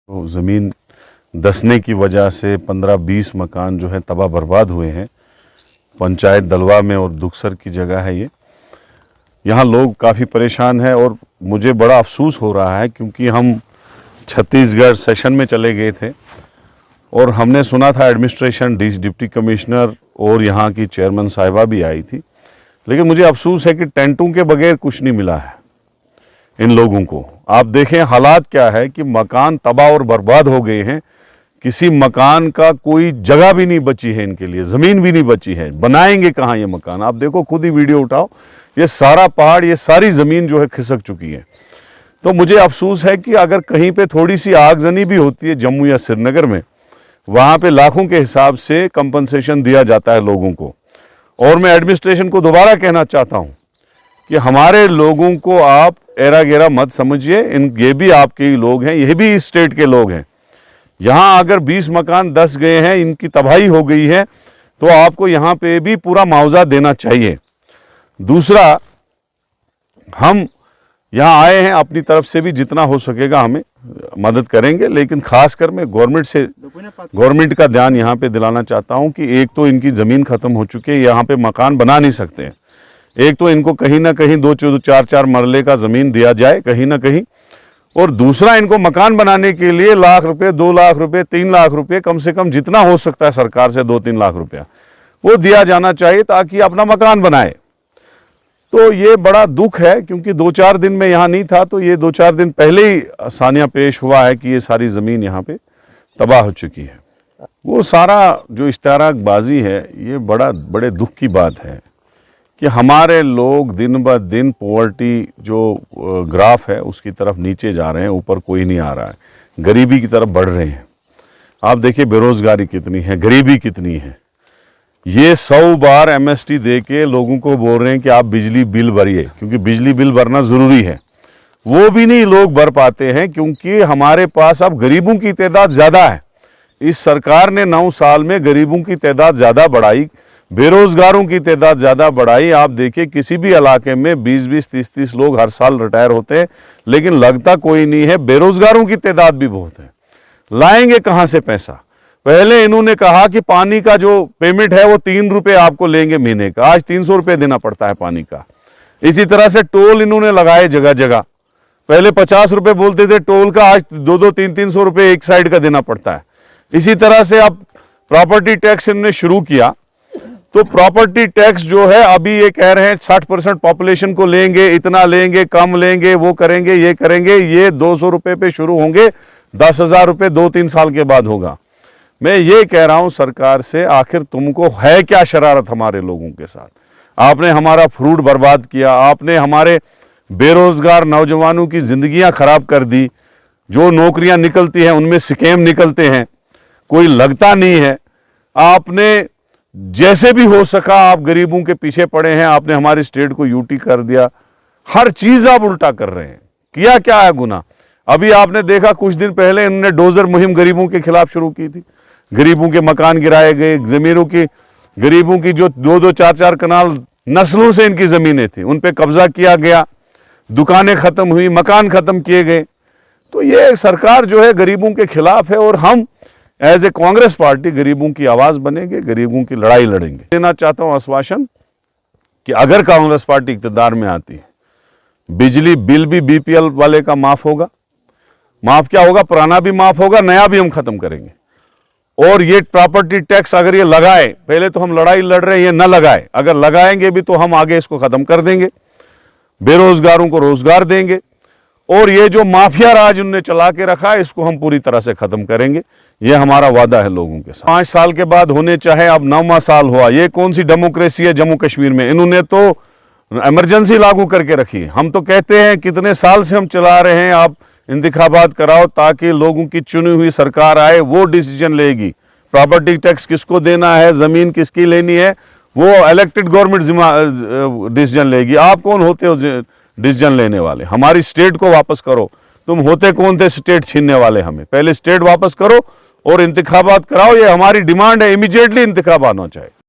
तो ज़मीन धंसने की वजह से 15-20 मकान जो है तबाह बर्बाद हुए हैं। पंचायत दलवा में और दुक्सर की जगह है ये। यहाँ लोग काफ़ी परेशान हैं और मुझे बड़ा अफसोस हो रहा है क्योंकि हम छत्तीसगढ़ सेशन में चले गए थे और हमने सुना था एडमिनिस्ट्रेशन, डिप्टी कमिश्नर और यहाँ की चेयरमैन साहिबा भी आई थी, लेकिन मुझे अफसोस है कि टेंटों के बगैर कुछ नहीं मिला है इन लोगों को। आप देखें हालात क्या है कि मकान तबाह और बर्बाद हो गए हैं। किसी मकान का कोई जगह भी नहीं बची है इनके लिए, ज़मीन भी नहीं बची है। बनाएंगे कहाँ ये मकान? आप देखो, खुद ही वीडियो उठाओ, ये सारा पहाड़, ये सारी ज़मीन जो है खिसक चुकी है। तो मुझे अफसोस है कि अगर कहीं पे थोड़ी सी आगजनी भी होती है जम्मू या श्रीनगर में, वहाँ पे लाखों के हिसाब से कंपनसेशन दिया जाता है लोगों को। और मैं एडमिनिस्ट्रेशन को दोबारा कहना चाहता हूँ कि हमारे लोगों को आप एरा गेरा मत समझिए। ये भी आपके ही लोग हैं, ये भी इस स्टेट के लोग हैं। यहाँ अगर 20 मकान धंस गए हैं, इनकी तबाही हो गई है, तो आपको यहाँ पे भी पूरा मुआवजा देना चाहिए। दूसरा, हम यहाँ आए हैं, अपनी तरफ से भी जितना हो सकेगा हमें मदद करेंगे, लेकिन खासकर मैं गवर्नमेंट का ध्यान यहाँ पे दिलाना चाहता हूँ कि एक तो इनकी ज़मीन ख़त्म हो चुकी है, यहाँ पे मकान बना नहीं सकते हैं। एक तो इनको कहीं ना कहीं 2-4 मरले का ज़मीन दिया जाए कहीं ना कहीं, और दूसरा इनको मकान बनाने के लिए लाख रुपए, 2 लाख रुपए, 3 लाख रुपए, कम से कम जितना हो सकता है सरकार से 2-3 लाख रुपया वो दिया जाना चाहिए ताकि अपना मकान बनाए। तो ये बड़ा दुख है क्योंकि 2-4 दिन में यहाँ नहीं था, तो ये 2-4 दिन पहले ही सानिया पेश हुआ है कि ये सारी ज़मीन यहाँ पे तबाह हो चुकी है। वो सारा जो इश्तिहारबाजी है, ये बड़े दुख की बात है कि हमारे लोग दिन ब दिन पॉवर्टी जो ग्राफ है उसकी तरफ नीचे जा रहे हैं, ऊपर कोई नहीं आ रहा है, गरीबी की तरफ बढ़ रहे हैं। आप देखिए बेरोज़गारी कितनी है, गरीबी कितनी है। ये 100 बार एमएसटी दे के लोगों को बोल रहे हैं कि आप बिजली बिल भरिए, क्योंकि बिजली बिल भरना ज़रूरी है। वो भी नहीं लोग भर पाते हैं क्योंकि हमारे पास अब गरीबों की तादाद ज़्यादा है। इस सरकार ने 9 साल में गरीबों की तादाद ज़्यादा बढ़ाई, बेरोज़गारों की तादाद ज़्यादा बढ़ाई। आप देखिए किसी भी इलाके में 20-20, 30-30 लोग हर साल रिटायर होते हैं, लेकिन लगता कोई नहीं है। बेरोज़गारों की तादाद भी बहुत है। लाएंगे कहाँ से पैसा? पहले इन्होंने कहा कि पानी का जो पेमेंट है वो 3 रुपये आपको लेंगे महीने का, आज 300 रुपये देना पड़ता है पानी का। इसी तरह से टोल इन्होंने लगाए जगह जगह, पहले 50 रुपये बोलते थे टोल का, आज 200, 300 रुपये एक साइड का देना पड़ता है। इसी तरह से अब प्रॉपर्टी टैक्स इन्होंने शुरू किया, तो प्रॉपर्टी टैक्स जो है अभी ये कह रहे हैं 60% पॉपुलेशन को लेंगे, इतना लेंगे, कम लेंगे, वो करेंगे, ये करेंगे। ये 200 रुपये पे शुरू होंगे, 10,000 रुपये 2-3 साल के बाद होगा। मैं ये कह रहा हूं सरकार से, आखिर तुमको है क्या शरारत हमारे लोगों के साथ? आपने हमारा फ्रूट बर्बाद किया, आपने हमारे बेरोजगार नौजवानों की जिंदगियां खराब कर दी। जो नौकरियां निकलती हैं उनमें स्कैम निकलते हैं, कोई लगता नहीं है। आपने जैसे भी हो सका आप गरीबों के पीछे पड़े हैं, आपने हमारी स्टेट को यूटी कर दिया। हर चीज आप उल्टा कर रहे हैं। किया क्या है गुनाह? अभी आपने देखा कुछ दिन पहले इन्होंने डोजर मुहिम गरीबों के खिलाफ शुरू की थी। गरीबों के मकान गिराए गए, जमीनों की, गरीबों की जो 2-2, 4-4 कनाल नस्लों से इनकी जमीनें थी उन पे कब्जा किया गया, दुकानें खत्म हुई, मकान खत्म किए गए। तो ये सरकार जो है गरीबों के खिलाफ है और हम एज ए कांग्रेस पार्टी गरीबों की आवाज बनेंगे, गरीबों की लड़ाई लड़ेंगे। देना चाहता हूं आश्वासन कि अगर कांग्रेस पार्टी इक़्तिदार में आती है, बिजली बिल भी बीपीएल वाले का माफ होगा। माफ क्या होगा? पुराना भी माफ होगा, नया भी हम खत्म करेंगे। और ये प्रॉपर्टी टैक्स अगर ये लगाए, पहले तो हम लड़ाई लड़ रहे हैं, ये न लगाए, अगर लगाएंगे भी तो हम आगे इसको खत्म कर देंगे, बेरोजगारों को रोजगार देंगे। और ये जो माफिया राज उन्होंने चला के रखा है, इसको हम पूरी तरह से खत्म करेंगे। ये हमारा वादा है लोगों के साथ। 5 साल के बाद होने चाहे, अब 9वां साल हुआ। ये कौन सी डेमोक्रेसी है जम्मू कश्मीर में? इन्होंने तो इमरजेंसी लागू करके रखी है। हम तो कहते हैं कितने साल से हम चला रहे हैं, आप इंतखाबात कराओ ताकि लोगों की चुनी हुई सरकार आए, वो डिसीजन लेगी। प्रॉपर्टी टैक्स किसको देना है, जमीन किसकी लेनी है, वो इलेक्टेड गवर्नमेंट डिसीजन लेगी। आप कौन होते हो डिसीजन लेने वाले? हमारी स्टेट को वापस करो। तुम होते कौन थे स्टेट छीनने वाले? हमें पहले स्टेट वापस करो और इंतखाबात कराओ। ये हमारी डिमांड है, इमीडिएटली इंतखाब आना चाहिए।